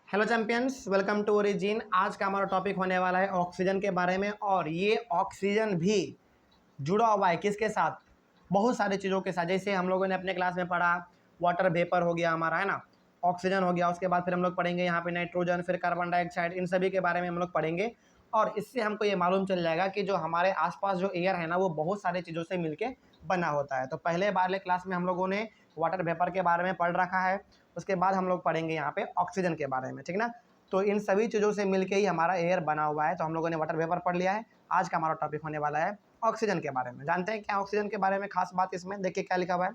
Hello champions, welcome to Origin. आज का हमारा टॉपिक होने वाला है ऑक्सीजन के बारे में। और ये ऑक्सीजन भी जुड़ा हुआ है किसके साथ? बहुत सारी चीज़ों के साथ। जैसे हम लोगों ने अपने क्लास में पढ़ा, वाटर वेपर हो गया हमारा, है ना, ऑक्सीजन हो गया। उसके बाद फिर हम लोग पढ़ेंगे यहाँ पे नाइट्रोजन, फिर कार्बन डाइऑक्साइड, इन सभी के बारे में हम लोग पढ़ेंगे। और इससे हमको ये मालूम चल जाएगा कि जो हमारे आसपास जो एयर है ना, वो बहुत सारी चीज़ों से मिलके बना होता है। तो पहले वाले क्लास में हम लोगों ने वाटर वेपर के बारे में पढ़ रखा है। उसके बाद हम लोग पढ़ेंगे यहाँ पे ऑक्सीजन के बारे में, ठीक ना। तो इन सभी चीज़ों से मिलके ही हमारा एयर बना हुआ है। तो हम लोगों ने वाटर वेपर पढ़ लिया है। आज का हमारा टॉपिक होने वाला है ऑक्सीजन के बारे में। जानते हैं क्या ऑक्सीजन के बारे में खास बात? इसमें देखिए क्या लिखा हुआ है,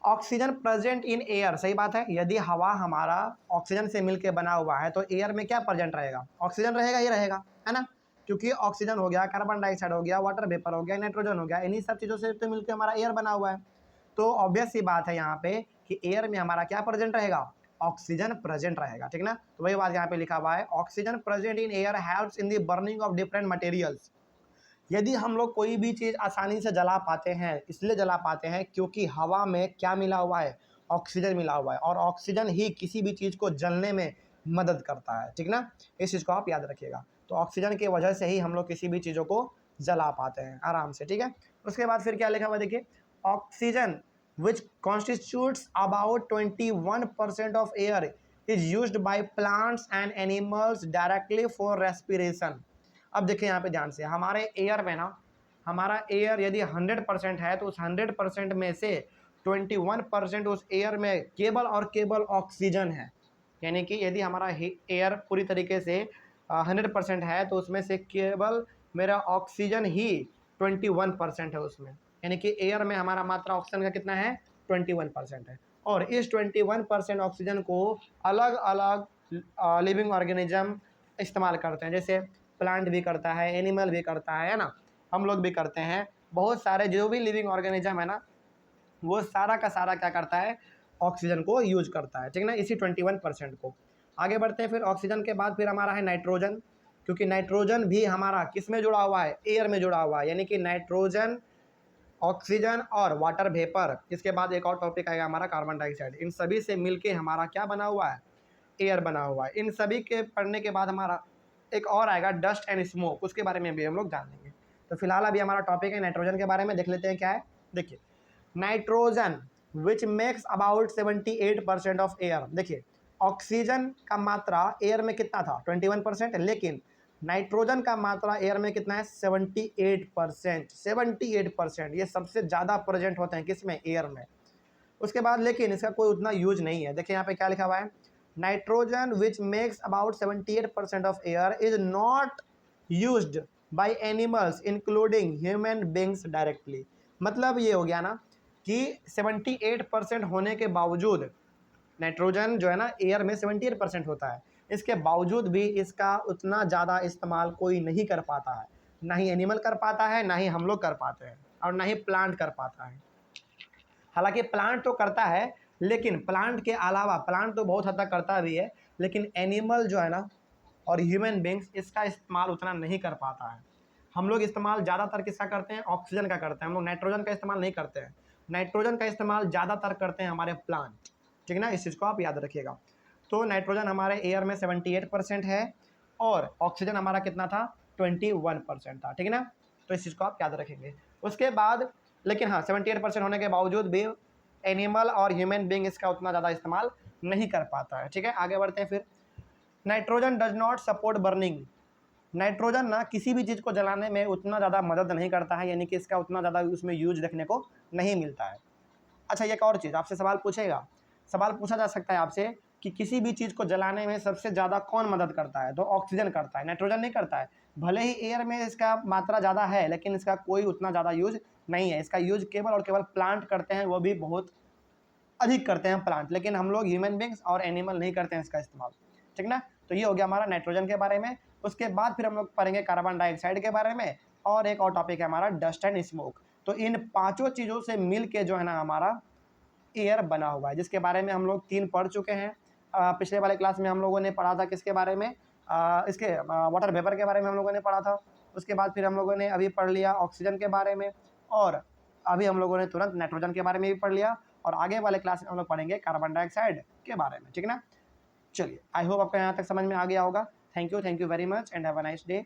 ऑक्सीजन प्रेजेंट इन एयर। सही बात है, यदि हवा हमारा ऑक्सीजन से मिलके बना हुआ है तो एयर में क्या प्रेजेंट रहेगा? ऑक्सीजन रहेगा ही रहेगा, है ना। क्योंकि ऑक्सीजन हो गया, कार्बन डाइऑक्साइड हो गया, वाटर वेपर हो गया, नाइट्रोजन हो गया, इन्हीं सब चीज़ों से तो मिलकर हमारा एयर बना हुआ है। तो ऑब्वियस सी बात है यहाँ पे कि एयर में हमारा क्या प्रेजेंट रहेगा? ऑक्सीजन प्रेजेंट रहेगा, ठीक ना। तो वही बात यहाँ पे लिखा हुआ है, oxygen present in air helps in the burning of different materials. यदि हम लोग कोई भी चीज़ आसानी से जला पाते हैं, इसलिए जला पाते हैं क्योंकि हवा में क्या मिला हुआ है? ऑक्सीजन मिला हुआ है। और ऑक्सीजन ही किसी भी चीज़ को जलने में मदद करता है, ठीक ना। इस चीज़ को आप याद रखिएगा। तो ऑक्सीजन की वजह से ही हम लोग किसी भी चीज़ों को जला पाते हैं आराम से, ठीक है। उसके बाद फिर क्या लिखा हुआ देखिए, oxygen which constitutes about 21% of air is used by plants and animals directly for respiration। अब देखिए यहाँ पे ध्यान से, हमारे एयर में ना, हमारा एयर यदि 100% है तो उस 100% में से 21% उस एयर में केवल और केवल ऑक्सीजन है। यानी कि यदि हमारा एयर पूरी तरीके से 100% है तो उसमें से केवल मेरा ऑक्सीजन ही 21% है उसमें। यानी कि एयर में हमारा मात्रा ऑक्सीजन का कितना है? 21% है। और इस 21% ऑक्सीजन को अलग अलग लिविंग ऑर्गेनिज्म इस्तेमाल करते हैं। जैसे प्लांट भी करता है, एनिमल भी करता है ना, हम लोग भी करते हैं। बहुत सारे जो भी लिविंग ऑर्गेनिज्म है ना, वो सारा का सारा क्या करता है? ऑक्सीजन को यूज करता है, ठीक ना, इसी 21% को। आगे बढ़ते हैं। फिर ऑक्सीजन के बाद फिर हमारा है नाइट्रोजन। क्योंकि नाइट्रोजन भी हमारा किस में जुड़ा हुआ है? एयर में जुड़ा हुआ है। यानी कि नाइट्रोजन, ऑक्सीजन और वाटर वेपर। इसके बाद एक और टॉपिक आएगा हमारा कार्बन डाइऑक्साइड। इन सभी से मिलके हमारा क्या बना हुआ है? एयर बना हुआ है। इन सभी के पढ़ने के बाद हमारा एक और आएगा डस्ट एंड स्मोक। उसके बारे में भी हम लोग जान लेंगे। तो फिलहाल अभी हमारा टॉपिक है नाइट्रोजन के बारे में। देख लेते हैं क्या है। देखिए, nitrogen which makes about 78% of air. देखिए, ऑक्सीजन का मात्रा एयर में कितना था? 21%। लेकिन नाइट्रोजन का मात्रा एयर में कितना है? 78%। 78%, ये सबसे ज़्यादा प्रेजेंट होते हैं किसमें? एयर में। उसके बाद लेकिन इसका कोई उतना यूज नहीं है। देखिए यहाँ पे क्या लिखा हुआ है, nitrogen which makes about 78% of air is not used by animals including human beings directly. मतलब ये हो गया ना कि 78% होने के बावजूद, नाइट्रोजन जो है ना एयर में 78% होता है, इसके बावजूद भी इसका उतना ज़्यादा इस्तेमाल कोई नहीं कर पाता है। ना ही एनिमल कर पाता है, ना ही हम लोग कर पाते हैं, और ना ही प्लांट कर पाता है। हालांकि प्लांट तो करता है, लेकिन प्लांट के अलावा, प्लांट तो बहुत हद तक करता भी है, लेकिन एनिमल जो है ना और ह्यूमन बींग्स इसका इस्तेमाल उतना नहीं कर पाता है। हम लोग इस्तेमाल ज़्यादातर किसका करते हैं? ऑक्सीजन का करते हैं। हम लोग नाइट्रोजन का इस्तेमाल नहीं करते हैं। नाइट्रोजन का इस्तेमाल ज़्यादातर करते हैं हमारे प्लांट, ठीक ना। इस चीज़ को आप याद रखिएगा। तो नाइट्रोजन हमारे एयर में 78% है और ऑक्सीजन हमारा कितना था? 21% था, ठीक है ना। तो इस चीज़ को आप याद रखेंगे। उसके बाद लेकिन हाँ, 78% होने के बावजूद भी एनिमल और ह्यूमन बींग इसका उतना ज़्यादा इस्तेमाल नहीं कर पाता है, ठीक है। आगे बढ़ते हैं। फिर nitrogen does not support burning. Nitrogen ना किसी भी चीज़ को जलाने में उतना ज़्यादा मदद नहीं करता है। यानी कि इसका उतना ज़्यादा उसमें यूज देखने को नहीं मिलता है। अच्छा, एक और चीज़ आपसे सवाल पूछेगा, सवाल पूछा जा सकता है आपसे कि किसी भी चीज़ को जलाने में सबसे ज़्यादा कौन मदद करता है? तो ऑक्सीजन करता है, नाइट्रोजन नहीं करता है। भले ही एयर में इसका मात्रा ज़्यादा है, लेकिन इसका कोई उतना ज़्यादा यूज नहीं है। इसका यूज केवल और केवल प्लांट करते हैं, वो भी बहुत अधिक करते हैं प्लांट। लेकिन हम लोग ह्यूमन बींग्स और एनिमल नहीं करते हैं इसका इस्तेमाल, ठीक ना। तो ये हो गया हमारा नाइट्रोजन के बारे में। उसके बाद फिर हम लोग पढ़ेंगे कार्बन डाइऑक्साइड के बारे में, और एक और टॉपिक है हमारा डस्ट एंड स्मोक। तो इन पाँचों चीज़ों से मिल के जो है ना हमारा एयर बना हुआ है, जिसके बारे में हम लोग 3 पढ़ चुके हैं। पिछले वाले क्लास में हम लोगों ने पढ़ा था किसके बारे में? इसके वाटर वेपर के बारे में हम लोगों ने पढ़ा था। उसके बाद फिर हम लोगों ने अभी पढ़ लिया ऑक्सीजन के बारे में, और अभी हम लोगों ने तुरंत नाइट्रोजन के बारे में भी पढ़ लिया, और आगे वाले क्लास में हम लोग पढ़ेंगे कार्बन डाइऑक्साइड के बारे में, ठीक है ना। चलिए, आई होप आपका यहाँ तक समझ में आ गया होगा। Thank you very much and have a nice day.